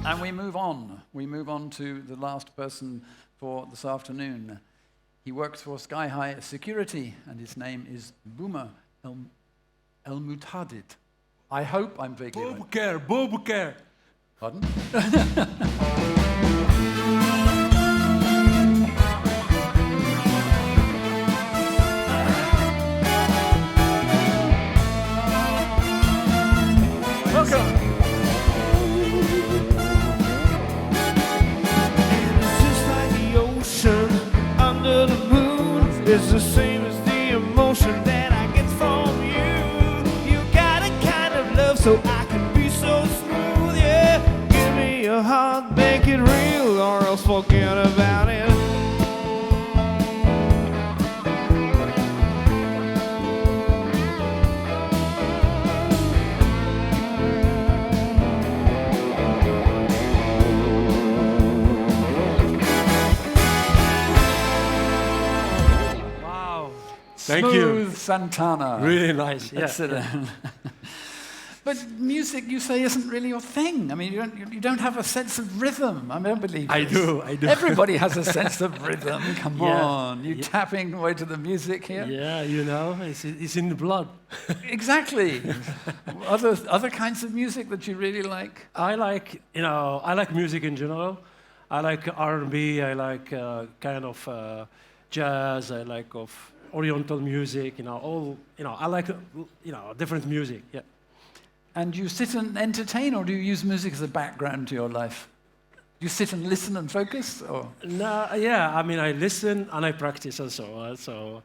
And we move on. We move on to the last person for this afternoon. He works for Skyhigh Security, and his name is Boubker El Mouttahid. I hope I'm vaguely right. Boubker. Pardon? Welcome. Under the moon is the same as the emotion that I get from you. You got a kind of love so I can be so smooth, yeah. Give me your heart, make it real, or else forget about it. Thank Smooth you. Santana. Really nice. Yeah. Excellent. But music, you say, isn't really your thing. I mean, you don't have a sense of rhythm. I don't believe I this. do. Everybody has a sense of rhythm. Come Yeah. on. You tapping away to the music here? Yeah, you know, it's in the blood. Exactly. Other kinds of music that you really like? I like music in general. I like R&B. I like kind of jazz. I like Oriental music. I like different music. Yeah. And you sit and entertain, or do you use music as a background to your life? Do you sit and listen and focus, or? No, yeah. I mean, I listen and I practice also. So,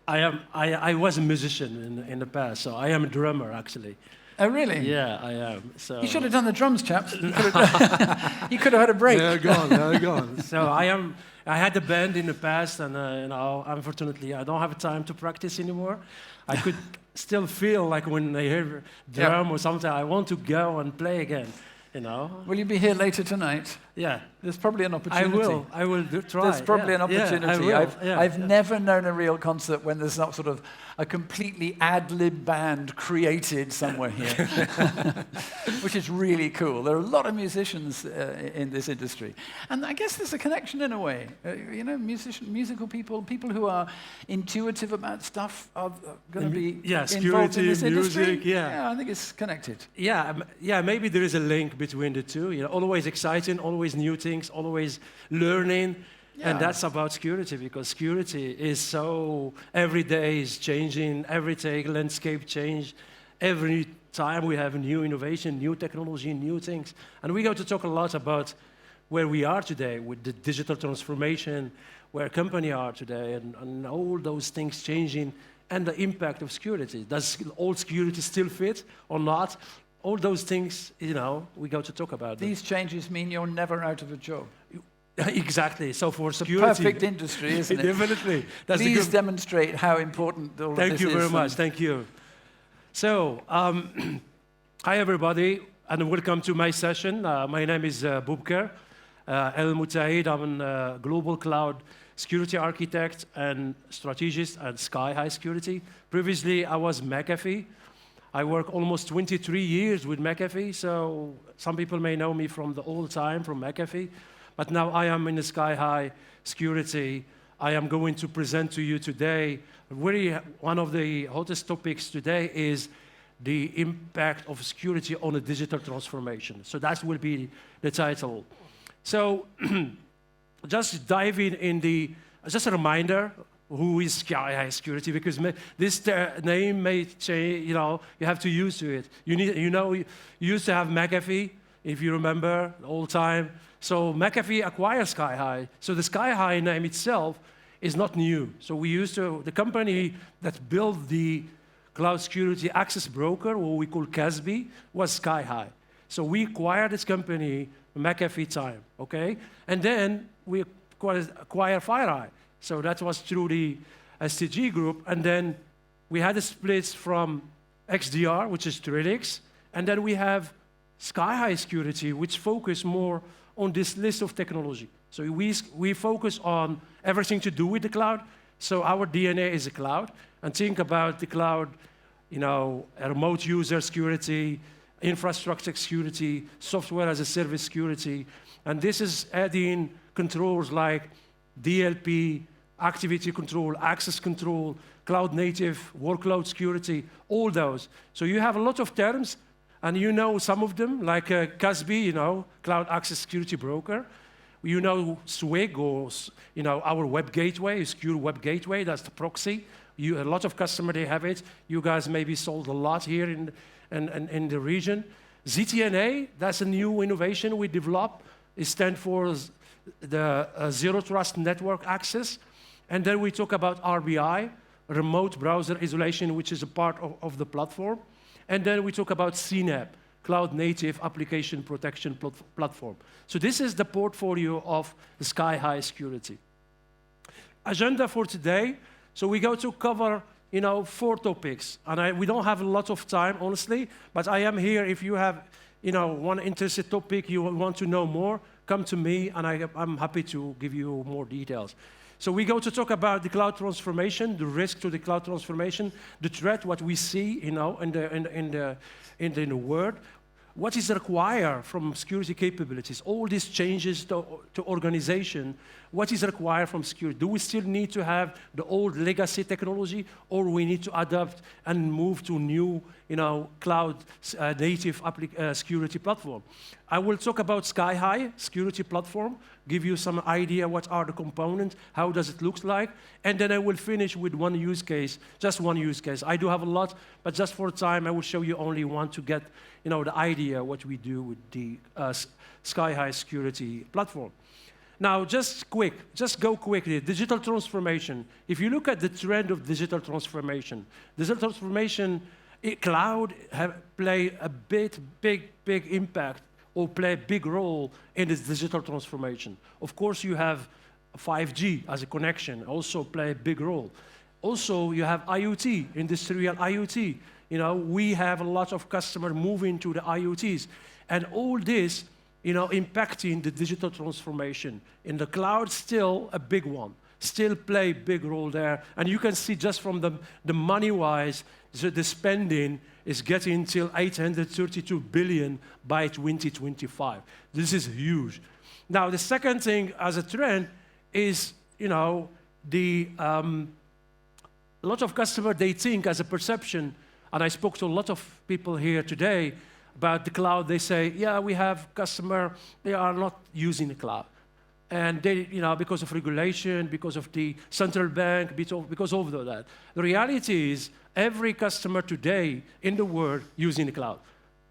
I was a musician in the past. So I am a drummer actually. Oh, really? Yeah, I am. So you should have done the drums, chaps. You could have had a break. They're gone. So I had a band in the past, and unfortunately, I don't have time to practice anymore. I could still feel like when I hear drum or something, I want to go and play again. Will you be here later tonight? Yeah. There's probably an opportunity. I will try. There's probably an opportunity. Yeah, I've never known a real concert when there's not sort of a completely ad-lib band created somewhere here, which is really cool. There are a lot of musicians in this industry. And I guess there's a connection in a way. Musical people who are intuitive about stuff are going to be involved in this industry. Music, Yeah, I think it's connected. Yeah, maybe there is a link between the two. Always exciting, always new things, always learning. Yeah. And that's about security, because security is so, every day is changing, every day landscape change. Every time we have a new innovation, new technology, new things. And we're going to talk a lot about where we are today with the digital transformation, where companies are today, and all those things changing, and the impact of security. Does all security still fit or not? All those things, we go to talk about. These changes mean you're never out of a job. Exactly. So for security, it's a perfect industry, isn't it? Definitely. Please demonstrate how important all of this is. Thank you very much. Thank you. So, hi everybody, and welcome to my session. My name is Boubker El Mouttahid. I'm a global cloud security architect and strategist at Skyhigh Security. Previously, I was McAfee. I work almost 23 years with McAfee, so some people may know me from the old time, from McAfee. But now I am in the Skyhigh Security. I am going to present to you today, one of the hottest topics today is the impact of security on a digital transformation. So that will be the title. So just diving in just a reminder, who is Skyhigh Security? Because this name may change, you have to use to it. You used to have McAfee, if you remember, the old time. So McAfee acquired Skyhigh. So the Skyhigh name itself is not new. So the company that built the cloud security access broker, what we call CASB, was Skyhigh. So we acquired this company, McAfee time, okay? And then we acquired FireEye. So that was through the STG group. And then we had a split from XDR, which is Trilix. And then we have Skyhigh Security, which focus more on this list of technology. So we focus on everything to do with the cloud. So our DNA is a cloud. And think about the cloud, remote user security, infrastructure security, software as a service security. And this is adding controls like DLP, activity control, access control, cloud native, workload security, all those. So you have a lot of terms, and you know some of them, like CASB, Cloud Access Security Broker. You know SWG, or our web gateway, secure web gateway, that's the proxy. A lot of customers, they have it. You guys maybe sold a lot here in the region. ZTNA, that's a new innovation we developed. It stands for the Zero Trust Network Access. And then we talk about RBI, Remote Browser Isolation, which is a part of the platform. And then we talk about CNAPP, Cloud Native Application Protection Platform. So this is the portfolio of the Skyhigh Security. Agenda for today, so we go to cover 4 topics. And we don't have a lot of time, honestly, but I am here if you have one interested topic, you want to know more, come to me, and I'm happy to give you more details. So we go to talk about the cloud transformation, the risk to the cloud transformation, the threat, what we see, in the world, what is required from security capabilities, all these changes to organization, what is required from security? Do we still need to have the old legacy technology, or we need to adapt and move to new, cloud native security platform? I will talk about Skyhigh Security Platform, give you some idea what are the components, how does it look like, and then I will finish with one use case, just one use case. I do have a lot, but just for time, I will show you only one to get the idea what we do with the Skyhigh Security Platform. Now, just go quickly. Digital transformation. If you look at the trend of digital transformation, cloud play a big impact or play a big role in this digital transformation. Of course, you have 5G as a connection, also play a big role. Also, you have IoT, industrial IoT. We have a lot of customers moving to the IoTs. And all this, impacting the digital transformation. In the cloud, still a big one. Still play a big role there. And you can see just from the money-wise, the spending is getting till 832 billion by 2025. This is huge. Now, the second thing as a trend is, a lot of customers, they think as a perception, and I spoke to a lot of people here today about the cloud. They say, yeah, we have customers, they are not using the cloud. And they, because of regulation, because of the central bank, because of that. The reality is, every customer today in the world using the cloud.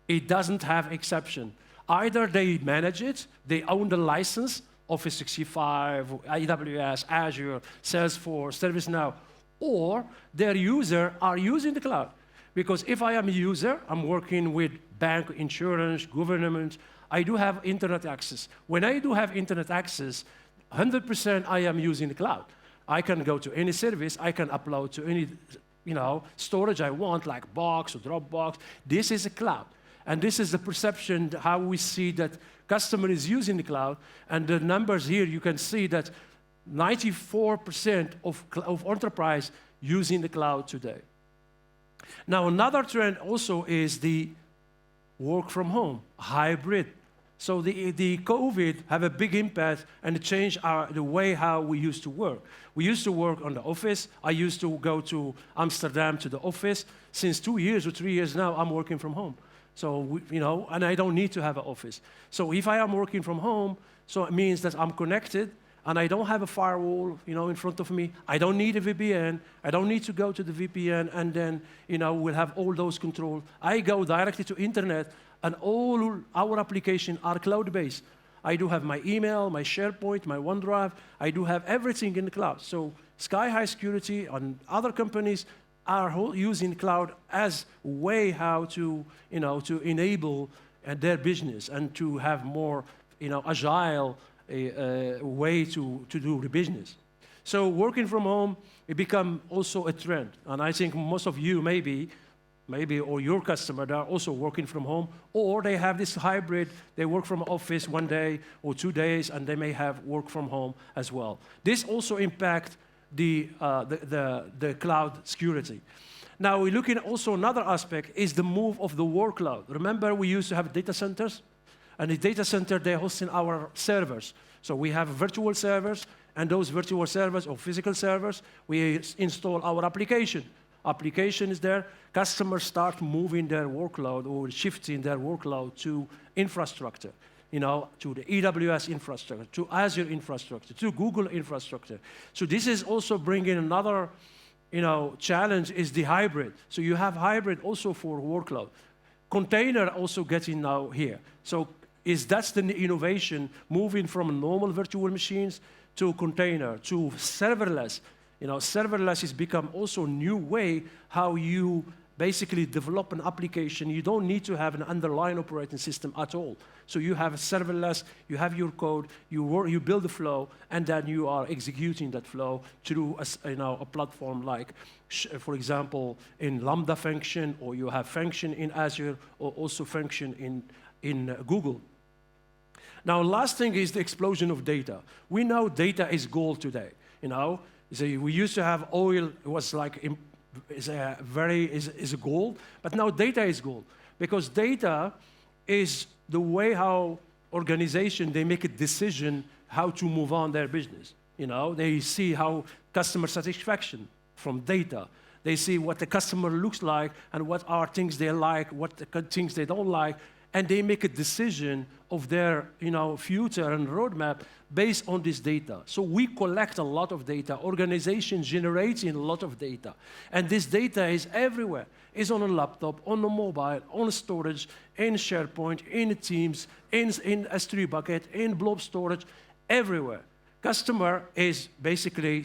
It doesn't have exception. Either they manage it, they own the license, Office 365, AWS, Azure, Salesforce, ServiceNow, or their users are using the cloud. Because if I am a user, I'm working with bank, insurance, government, I do have internet access. When I do have internet access, 100% I am using the cloud. I can go to any service, I can upload to any storage I want, like Box or Dropbox. This is a cloud. And this is the perception, how we see that customer is using the cloud. And the numbers here, you can see that 94% of enterprise using the cloud today. Now, another trend also is the work from home, hybrid. So the COVID have a big impact and it changed the way how we used to work. We used to work on the office. I used to go to Amsterdam to the office. Since 2 years or 3 years now, I'm working from home. So, and I don't need to have an office. So if I am working from home, so it means that I'm connected and I don't have a firewall, in front of me. I don't need a VPN. I don't need to go to the VPN and then, we'll have all those controls. I go directly to internet and all our applications are cloud-based. I do have my email, my SharePoint, my OneDrive. I do have everything in the cloud. So Skyhigh Security and other companies are using cloud as a way how to, to enable their business and to have more, agile way to do the business. So working from home, it become also a trend. And I think most of you maybe maybe, or your customer, they are also working from home, or they have this hybrid, they work from office 1 day or 2 days, and they may have work from home as well. This also impacts the cloud security. Now, we're looking at also another aspect is the move of the workload. Remember, we used to have data centers, and the data center, they're hosting our servers. So we have virtual servers, and those virtual servers or physical servers, we install our application. Application is there. Customers start moving their workload or shifting their workload to infrastructure, to the AWS infrastructure, to Azure infrastructure, to Google infrastructure. So this is also bringing another, challenge is the hybrid. So you have hybrid also for workload. Container also getting now here. So that's the innovation, moving from normal virtual machines to container, to serverless. Serverless has become also a new way how you basically develop an application. You don't need to have an underlying operating system at all. So you have serverless, you have your code, you build the flow, and then you are executing that flow through a platform like, for example, in Lambda function, or you have function in Azure, or also function in Google. Now, last thing is the explosion of data. We know data is gold today. So we used to have oil, it was like is a gold, but now data is gold, because data is the way how organization they make a decision how to move on their business. They see how customer satisfaction from data. They see what the customer looks like and what are things they like, what the things they don't like, and they make a decision of their future and roadmap based on this data. So we collect a lot of data. Organizations generating a lot of data. And this data is everywhere. It's on a laptop, on a mobile, on storage, in SharePoint, in Teams, in S3 bucket, in blob storage, everywhere. Customer is basically,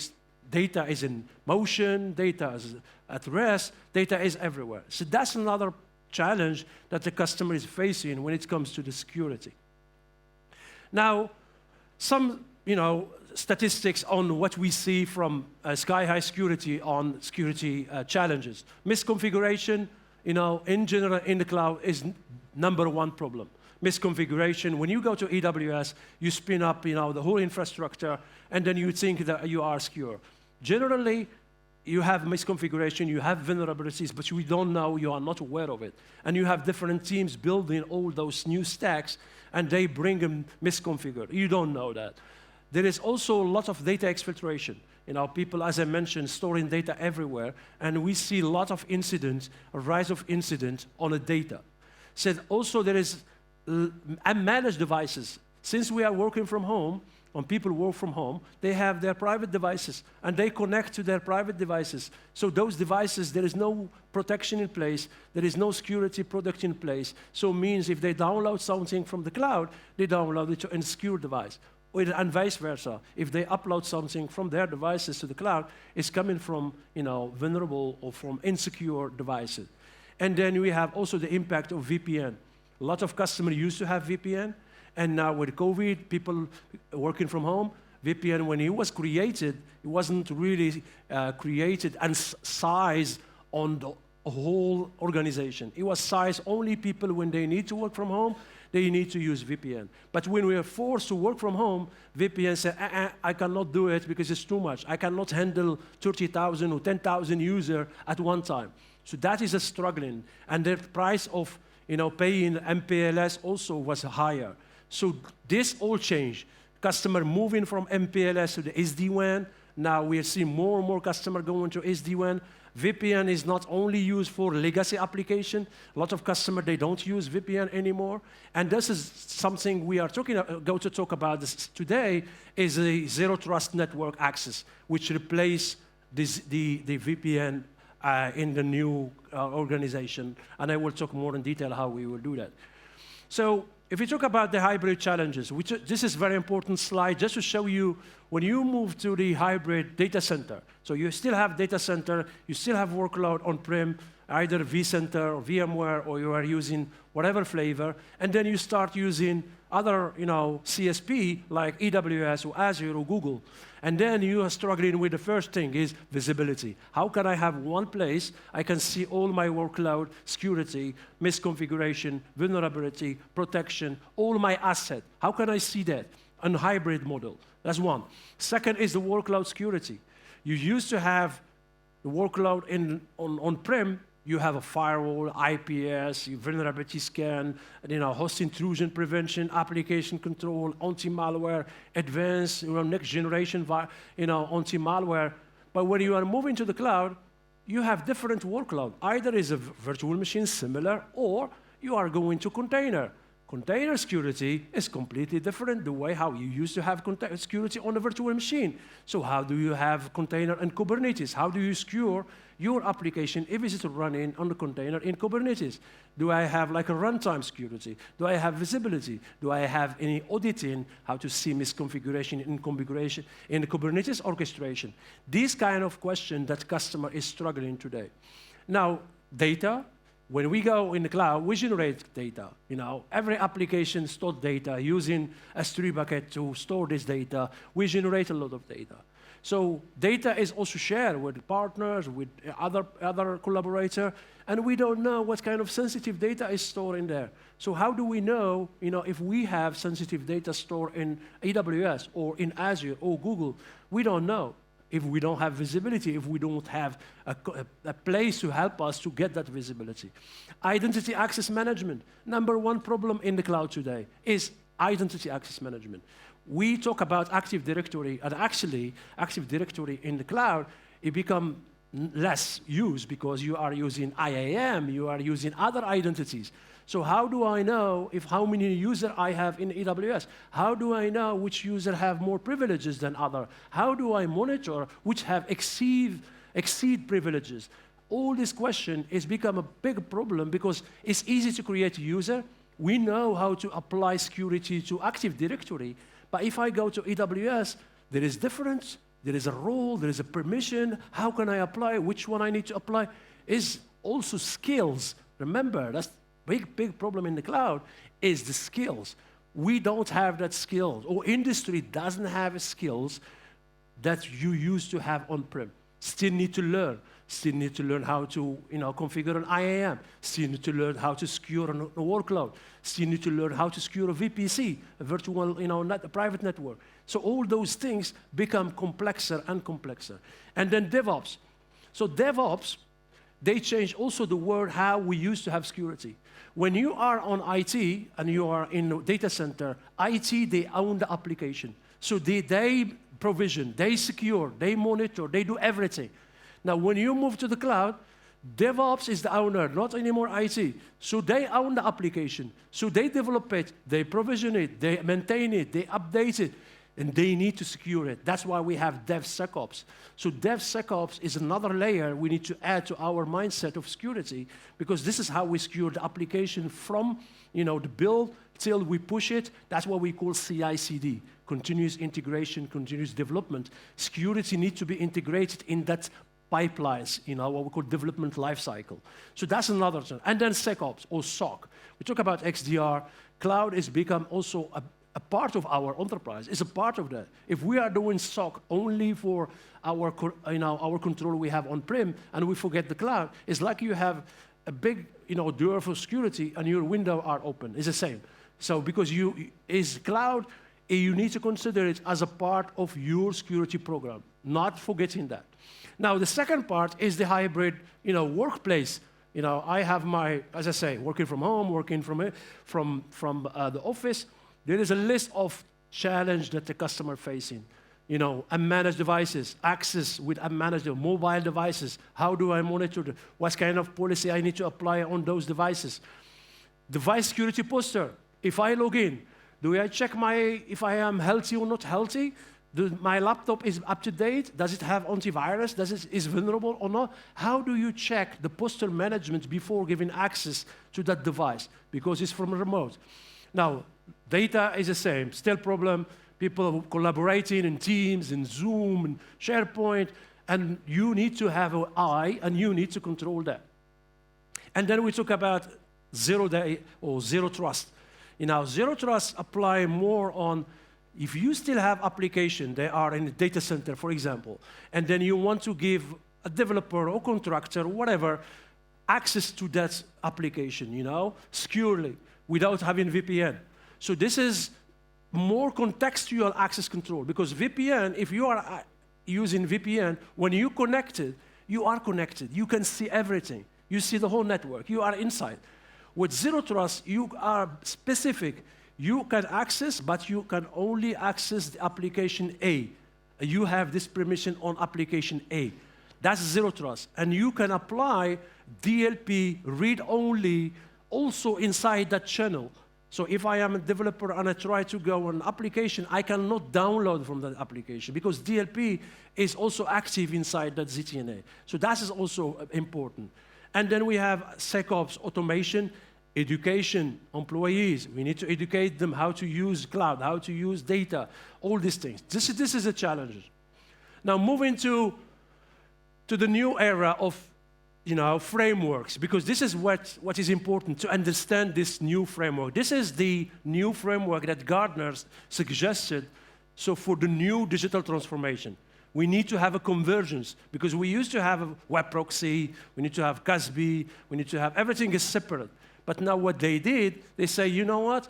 data is in motion, data is at rest, data is everywhere. So that's another challenge that the customer is facing when it comes to the security. Now, some statistics on what we see from Skyhigh Security on security challenges. Misconfiguration, in general in the cloud is #1 problem. Misconfiguration, when you go to AWS, you spin up the whole infrastructure, and then you think that you are secure. Generally, you have misconfiguration, you have vulnerabilities, but you don't know, you are not aware of it. And you have different teams building all those new stacks, and they bring them misconfigured. You don't know that. There is also a lot of data exfiltration. People, as I mentioned, storing data everywhere, and we see a lot of incidents, a rise of incidents on the data. So also there is unmanaged devices. Since we are working from home, when people work from home, they have their private devices, and they connect to their private devices. So those devices, there is no protection in place, there is no security product in place. So it means if they download something from the cloud, they download it to an insecure device, and vice versa. If they upload something from their devices to the cloud, it's coming from vulnerable or from insecure devices. And then we have also the impact of VPN. A lot of customers used to have VPN, and now with COVID, people working from home, VPN, when it was created, it wasn't really created and sized on the whole organization. It was sized only people when they need to work from home, they need to use VPN. But when we are forced to work from home, VPN said, I cannot do it because it's too much. I cannot handle 30,000 or 10,000 users at one time. So that is a struggling. And the price of paying MPLS also was higher. So this all changed. Customer moving from MPLS to the SD-WAN. Now we are seeing more and more customers going to SD-WAN. VPN is not only used for legacy application. A lot of customers, they don't use VPN anymore. And this is something we are going to talk about this today, is a zero trust network access, which replace the VPN in the new organization. And I will talk more in detail how we will do that. So if we talk about the hybrid challenges, this is a very important slide just to show you when you move to the hybrid data center. So you still have data center, you still have workload on-prem, either vCenter or VMware, or you are using whatever flavor, and then you start using other CSP like AWS or Azure or Google. And then you are struggling with the first thing is visibility. How can I have one place I can see all my workload, security, misconfiguration, vulnerability, protection, all my asset? How can I see that? A hybrid model. That's one. Second is the workload security. You used to have the workload on-prem. You have a firewall, IPS, vulnerability scan, host intrusion prevention, application control, anti-malware, advanced, next generation, anti-malware. But when you are moving to the cloud, you have different workload. Either is a virtual machine similar, or you are going to container. Container security is completely different the way how you used to have security on a virtual machine. So how do you have container and Kubernetes? How do you secure your application if it's running on the container in Kubernetes? Do I have like a runtime security? Do I have visibility? Do I have any auditing? How to see misconfiguration in the Kubernetes orchestration? These kind of questions that customer is struggling today. Now, data. When we go in the cloud, we generate data. Every application stores data using S3 bucket to store this data. We generate a lot of data. So data is also shared with partners, with other collaborators, and we don't know what kind of sensitive data is stored in there. So how do we know, if we have sensitive data stored in AWS or in Azure or Google? We don't know. If we don't have visibility, if we don't have a place to help us to get that visibility. Identity access management. Number one problem in the cloud today is identity access management. We talk about Active Directory, and actually, Active Directory in the cloud, it becomes less used because you are using IAM, you are using other identities. So how do I know how many users I have in AWS? How do I know which user have more privileges than other? How do I monitor which have exceed privileges? All this question has become a big problem because it's easy to create a user. We know how to apply security to Active Directory, but if I go to AWS, there is difference, there is a role, there is a permission. How can I apply? Which one I need to apply? Is also skills. Remember, that's big problem in the cloud is the skills. We don't have that skills, or industry doesn't have skills that you used to have on-prem. Still need to learn. Still need to learn how to configure an IAM. Still need to learn how to secure a workload. Still need to learn how to secure a VPC, a virtual a private network. So all those things become complexer and complexer. And then DevOps. So DevOps, they change also the word how we used to have security. When you are on IT and you are in a data center, IT, they own the application. So they provision, they secure, they monitor, they do everything. Now, when you move to the cloud, DevOps is the owner, not anymore IT. So they own the application. So they develop it, they provision it, they maintain it, they update it, and they need to secure it. That's why we have DevSecOps. So DevSecOps is another layer we need to add to our mindset of security, because this is how we secure the application from the build till we push it. That's what we call CI/CD, continuous integration, continuous development. Security needs to be integrated in that pipelines, what we call development lifecycle. So that's another thing. And then SecOps or SOC. We talk about XDR. Cloud has become also a part of our enterprise. It's a part of that. If we are doing SOC only for our control we have on-prem and we forget the cloud, it's like you have a big door for security and your window are open. It's the same. So because is cloud, you need to consider it as a part of your security program, not forgetting that. Now, the second part is the hybrid workplace. I have as I say, working from home, working from the office. There is a list of challenges that the customer facing. Unmanaged devices, access with unmanaged mobile devices. How do I monitor what kind of policy I need to apply on those devices? Device security posture. If I log in, do I check if I am healthy or not healthy? My laptop is up to date? Does it have antivirus? Is vulnerable or not? How do you check the posture management before giving access to that device? Because it's from remote. Now, data is the same. Still problem. People collaborating in Teams, in Zoom, in SharePoint, and you need to have an eye, and you need to control that. And then we talk about zero day or zero trust. Zero Trust apply more on if you still have application, they are in a data center, for example, and then you want to give a developer or contractor, or whatever, access to that application, securely, without having VPN. So this is more contextual access control, because VPN, if you are using VPN, when you connected, you are connected. You can see everything. You see the whole network. You are inside. With Zero Trust, you are specific. You can access, but you can only access the application A. You have this permission on application A. That's Zero Trust. And you can apply DLP read-only also inside that channel. So if I am a developer and I try to go on an application, I cannot download from that application because DLP is also active inside that ZTNA. So that is also important. And then we have SecOps automation, education, employees. We need to educate them how to use cloud, how to use data, all these things. This is a challenge. Now moving to the new era of frameworks, because this is what is important to understand this new framework. This is the new framework that Gartner suggested. So for the new digital transformation, we need to have a convergence, because we used to have a web proxy, we need to have CASB, we need to have everything is separate. But now what they did, they say, you know what?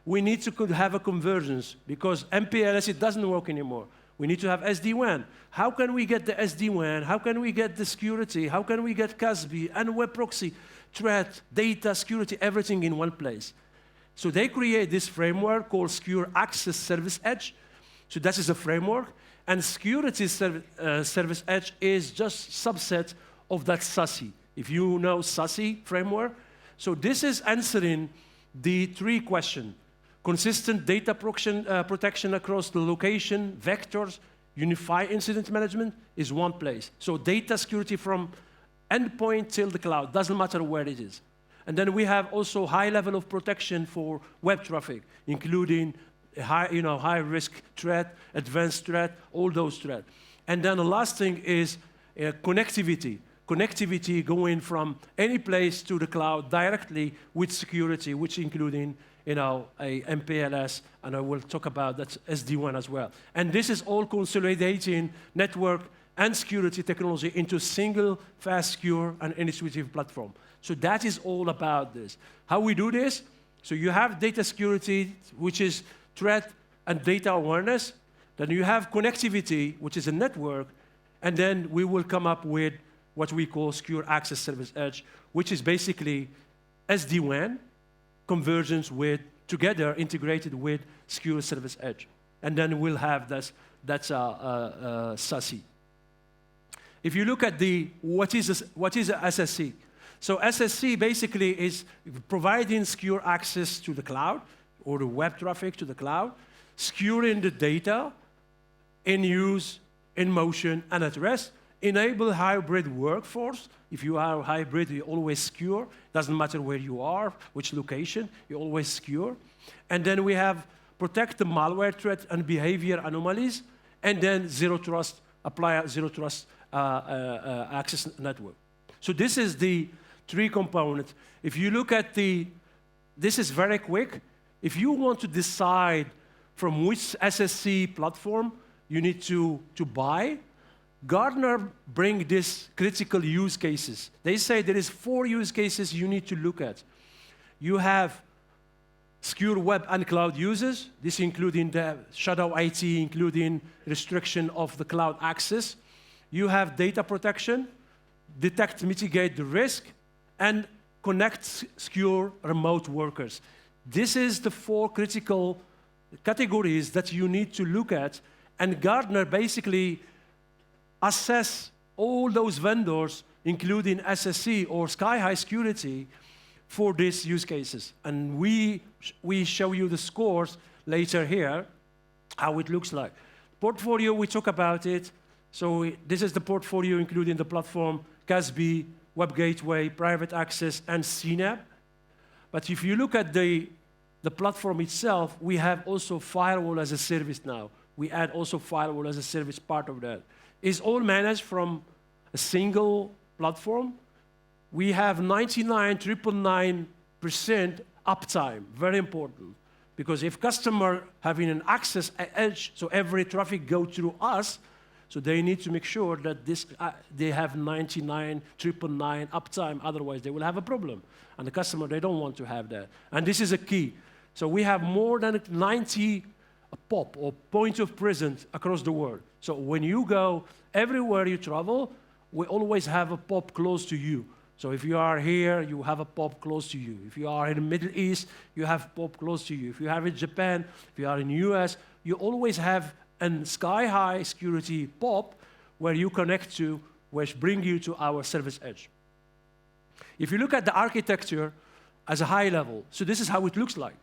We need to have a convergence, because MPLS, it doesn't work anymore. We need to have SD-WAN. How can we get the SD-WAN? How can we get the security? How can we get CASB and web proxy, threat, data, security, everything in one place? So they create this framework called Secure Access Service Edge. So that is a framework. And Security Service Edge is just subset of that SASE. If you know SASE framework, so this is answering the three questions. Consistent data protection across the location, vectors, unified incident management is one place. So data security from endpoint till the cloud, doesn't matter where it is. And then we have also high level of protection for web traffic, including high risk threat, advanced threat, all those threats. And then the last thing is connectivity. Connectivity going from any place to the cloud directly with security, which including a MPLS, and I will talk about that SD-WAN as well. And this is all consolidating network and security technology into a single, fast, secure, and intuitive platform. So that is all about this. How we do this? So you have data security, which is threat and data awareness. Then you have connectivity, which is a network. And then we will come up with what we call Secure Access Service Edge, which is basically SD-WAN, convergence with, together integrated with Secure Service Edge. And then we'll have that's SASE. If you look at what is a SSE? So SSE basically is providing secure access to the cloud, or the web traffic to the cloud, securing the data in use, in motion, and at rest, enable hybrid workforce. If you are hybrid, you always secure. Doesn't matter where you are, which location, you always secure. And then we have protect the malware threat and behavior anomalies, and then zero trust, apply a zero trust access network. So this is the three components. If you look at this is very quick. If you want to decide from which SSC platform you need to buy, Gartner bring these critical use cases. They say there is 4 use cases you need to look at. You have secure web and cloud users. This including the shadow IT, including restriction of the cloud access. You have data protection, detect, mitigate the risk, and connect secure remote workers. This is the 4 critical categories that you need to look at, and Gartner basically assess all those vendors, including SSC or Skyhigh Security, for these use cases. And we show you the scores later here, how it looks like. Portfolio, we talk about it. So this is the portfolio, including the platform, CASB, Web Gateway, Private Access, and CNAP. But if you look at the platform itself, we have also firewall as a service now. We add also firewall as a service part of that. It's all managed from a single platform. We have 99.9% uptime, very important. Because if customer having an access edge, so every traffic go through us, so they need to make sure that they have 99, 999 uptime, otherwise they will have a problem. And the customer, they don't want to have that. And this is a key. So we have more than 90 POP, or point of presence, across the world. So when you go, everywhere you travel, we always have a POP close to you. So if you are here, you have a POP close to you. If you are in the Middle East, you have POP close to you. If you have in Japan, if you are in the US, you always have a Skyhigh Security POP where you connect to, which bring you to our service edge. If you look at the architecture as a high level, so this is how it looks like.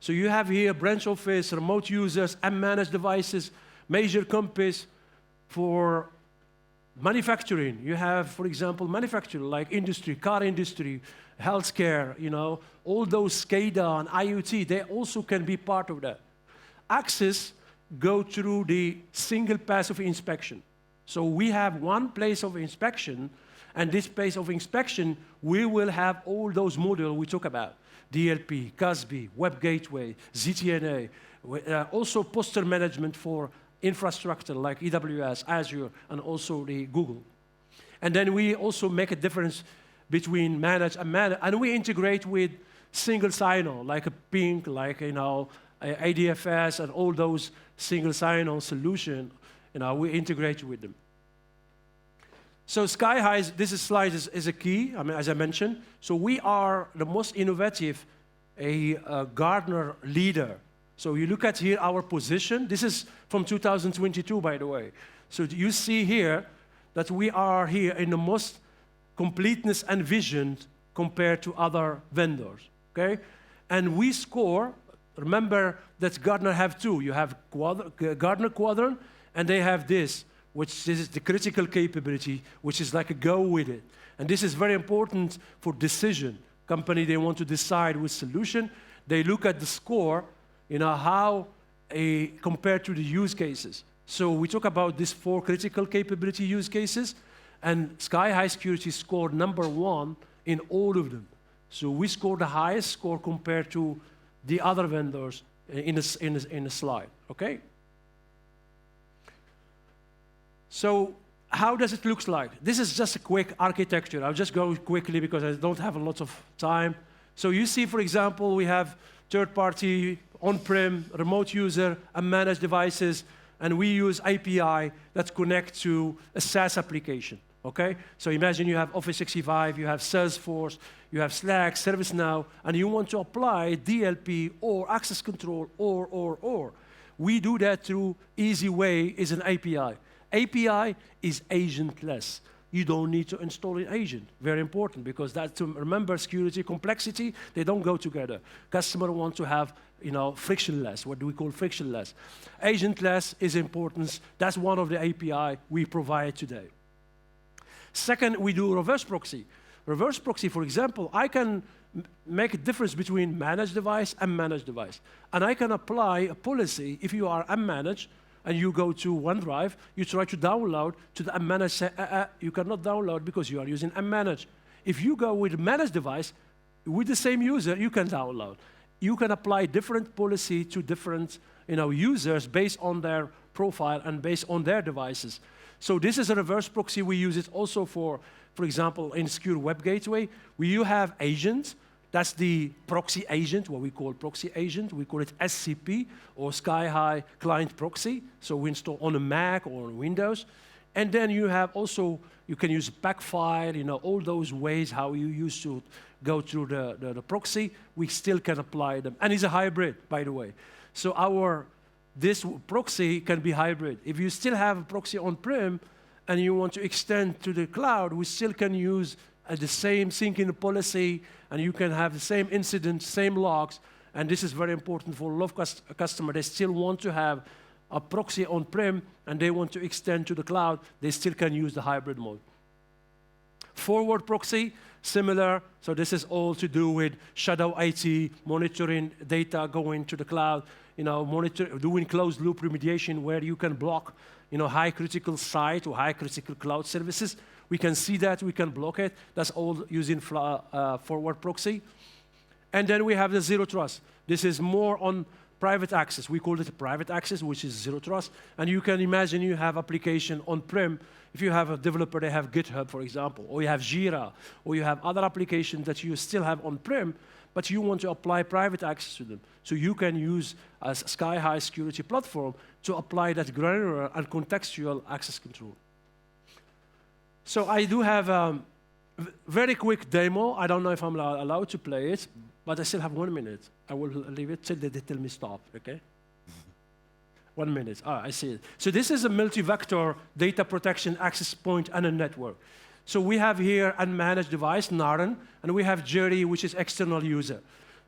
So you have here branch office, remote users, unmanaged devices, major campus. For manufacturing, you have, for example, manufacturing like industry, car industry, healthcare, all those SCADA and IoT, they also can be part of that. Access go through the single pass of inspection. So we have one place of inspection, and this place of inspection, we will have all those modules we talk about. DLP, CASB, Web Gateway, ZTNA, also posture management for infrastructure like AWS, Azure, and also the Google. And then we also make a difference between managed and managed, and we integrate with single sign-on, like a Ping, like ADFS, and all those single sign-on solution. We integrate with them. So Skyhigh, this slide is a key, as I mentioned. So we are the most innovative, Gartner leader. So you look at here our position. This is from 2022, by the way. So you see here that we are here in the most completeness and vision compared to other vendors, okay? And we score, remember that Gartner have two. You have Gartner Quadrant, and they have this, which is the critical capability, which is like a go with it. And this is very important for decision. Company, they want to decide which solution. They look at the score, how compared to the use cases. So we talk about these 4 critical capability use cases, and Skyhigh Security scored #1 in all of them. So we scored the highest score compared to the other vendors in a slide, okay? So how does it look like? This is just a quick architecture. I'll just go quickly because I don't have a lot of time. So you see, for example, we have third-party, on-prem, remote user, and managed devices, and we use API that connect to a SaaS application, okay? So imagine you have Office 365, you have Salesforce, you have Slack, ServiceNow, and you want to apply DLP or access control or. We do that through easy way is an API. API is agentless. You don't need to install an agent. Very important, because that's to remember security, complexity, they don't go together. Customer want to have, frictionless. What do we call frictionless? Agentless is important. That's one of the API we provide today. Second, we do reverse proxy. Reverse proxy, for example, I can make a difference between managed device and managed device. And I can apply a policy if you are unmanaged, and you go to OneDrive, you try to download to the unmanaged, you cannot download because you are using unmanaged. If you go with a managed device, with the same user, you can download. You can apply different policy to different users based on their profile and based on their devices. So this is a reverse proxy. We use it also for example, in secure web gateway, you have agents. That's the proxy agent, what we call proxy agent. We call it SCP, or Skyhigh Client Proxy. So we install on a Mac or on Windows. And then you have also, you can use a pack file, all those ways how you used to go through the proxy. We still can apply them. And it's a hybrid, by the way. So this proxy can be hybrid. If you still have a proxy on-prem and you want to extend to the cloud, we still can use the same syncing policy, and you can have the same incident, same logs, and this is very important for a lot of customers. They still want to have a proxy on-prem, and they want to extend to the cloud. They still can use the hybrid mode. Forward proxy, similar. So this is all to do with shadow IT, monitoring data going to the cloud, doing closed loop remediation where you can block high critical site or high critical cloud services. We can see that, we can block it. That's all using forward proxy. And then we have the zero trust. This is more on private access. We call it private access, which is zero trust. And you can imagine you have application on-prem. If you have a developer, they have GitHub, for example, or you have Jira, or you have other applications that you still have on-prem, but you want to apply private access to them. So you can use a Skyhigh Security platform to apply that granular and contextual access control. So I do have a very quick demo. I don't know if I'm allowed to play it, but I still have 1 minute. I will leave it till they tell me stop, okay? 1 minute. I see it. So this is a multi-vector data protection access point and a network. So we have here unmanaged device, Naren, and we have Jerry, which is external user.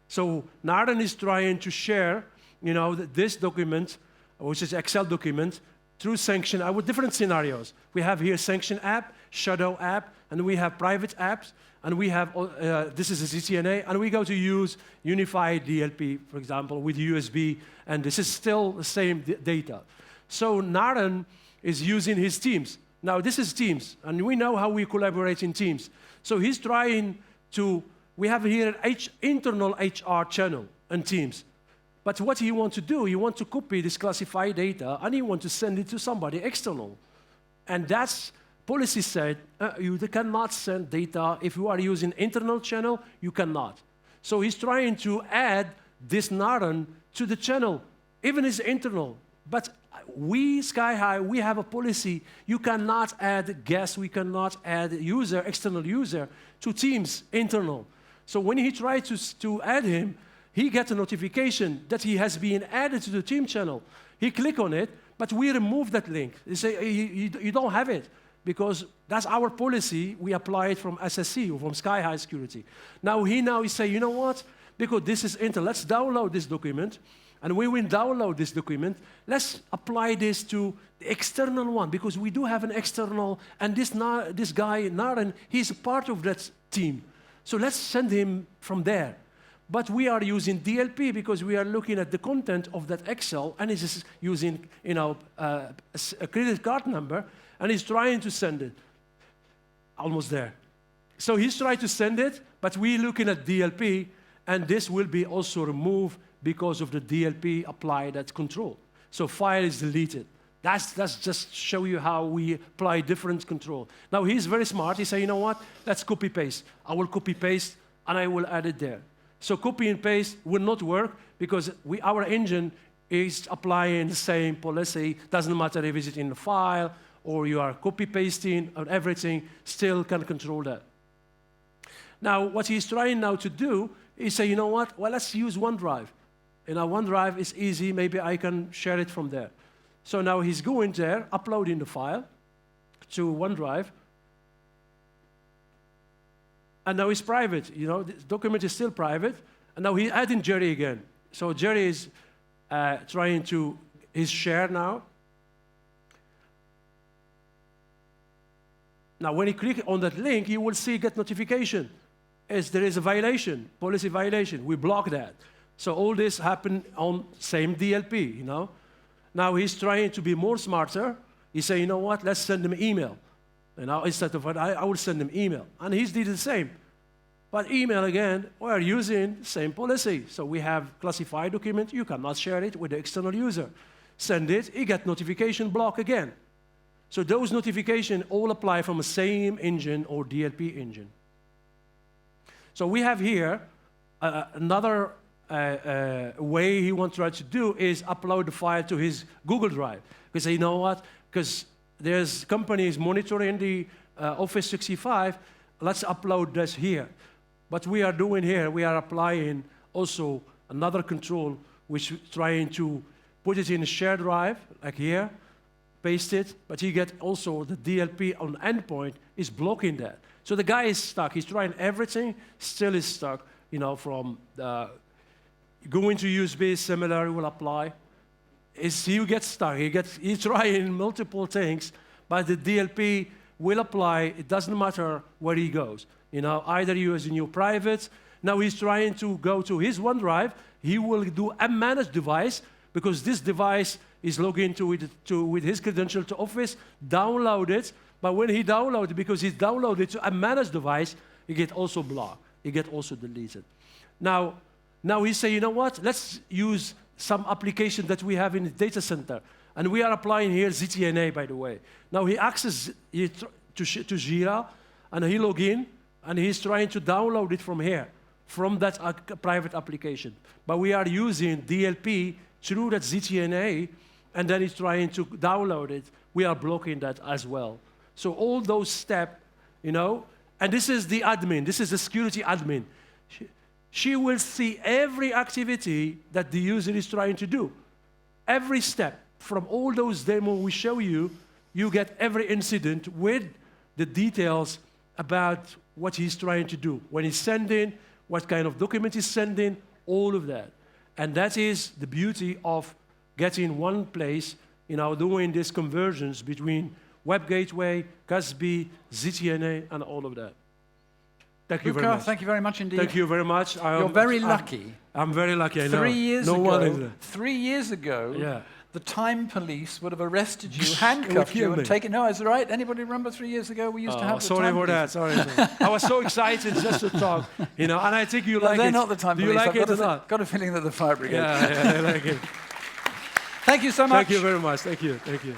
So Naren is trying to share, this document, which is Excel document, through sanction with different scenarios. We have here sanction app, shadow app, and we have private apps, and we have, this is a CCNA, and we go to use unified DLP, for example, with USB, and this is still the same data. So Naren is using his Teams. Now, this is Teams, and we know how we collaborate in Teams. So he's trying to, we have here an internal HR channel in Teams. But what he wants to do, he wants to copy this classified data, and he wants to send it to somebody external. And that's, policy said, you cannot send data. If you are using internal channel, you cannot. So he's trying to add this Naren to the channel, even it's internal. But we, Skyhigh, we have a policy. You cannot add guest, we cannot add user, external user, to Teams internal. So when he tried to add him, he gets a notification that he has been added to the team channel. He click on it, but we remove that link. They say, you don't have it, because that's our policy. We apply it from SSC, or from Skyhigh Security. Now he say, you know what? Because this is Intel, let's download this document. And when we download this document, let's apply this to the external one, because we do have an external, and this guy, Naren, he's a part of that team. So let's send him from there. But we are using DLP because we are looking at the content of that Excel, and it's using, a credit card number, and he's trying to send it. Almost there. So he's trying to send it, but we're looking at DLP, and this will be also removed because of the DLP applied at control. So file is deleted. That's just show you how we apply different control. Now he's very smart. He say, you know what? Let's copy paste. I will copy paste, and I will add it there. So copy and paste will not work because our engine is applying the same policy. Doesn't matter if it's in the file or you are copy pasting or everything, still can control that. Now what he's trying now to do is say, you know what? Well, let's use OneDrive. OneDrive is easy. Maybe I can share it from there. So now he's going there, uploading the file to OneDrive. And now it's private. The document is still private. And now he's adding Jerry again. So Jerry is trying to his share now. Now when he clicks on that link, you will see get notification. As there is a violation, policy violation. We block that. So all this happened on same DLP, Now he's trying to be more smarter. He say, you know what, let's send him email. Instead of what I will send him email. And he's did the same. But email again, we're using the same policy. So we have classified document, you cannot share it with the external user. Send it, you get notification block again. So those notifications all apply from the same engine or DLP engine. So we have here another way he wants to try to do is upload the file to his Google Drive. Because you know what? Because there's companies monitoring the Office 65, let's upload this here. But we are doing here, we are applying also another control, which is trying to put it in a shared drive, like here, paste it, but he get also the DLP on endpoint is blocking that. So the guy is stuck. He's trying everything, still is stuck, from going to USB, similar will apply. He gets stuck. He's trying multiple things, but the DLP will apply. It doesn't matter where he goes. Either using your private. Now he's trying to go to his OneDrive. He will do a managed device because this device is logged into with his credential to Office, download it. But when he downloads it, because he's downloaded to a managed device, he get also blocked. He get also deleted. Now, Now he say, you know what? Let's use some application that we have in the data center. And we are applying here ZTNA, by the way. Now he accesses it to Jira, and he log in, and he's trying to download it from here, from that private application. But we are using DLP through that ZTNA, and then he's trying to download it. We are blocking that as well. So all those steps, you know, and this is the admin. This is the security admin. She will see every activity that the user is trying to do. Every step. From all those demos we show you, you get every incident with the details about what he's trying to do. When he's sending, what kind of document he's sending, all of that. And that is the beauty of getting one place, you know, doing these conversions between Web Gateway, CASB, ZTNA, and all of that. Thank you very much. Thank you very much indeed. Thank you very much. You're very lucky. I'm very lucky, I know. 3 years no ago, one 3 years ago, yeah. the time police would have arrested you, handcuffed you, and taken... No, is it right? Anybody remember 3 years ago we used to have the sorry time for police? that, sorry. I was so excited just to talk, you know, and I think you like it. They're not the time Do police. you like I've it or not? got a feeling that the fire brigade. Yeah, I like it. Thank you so much. Thank you very much. Thank you. Thank you.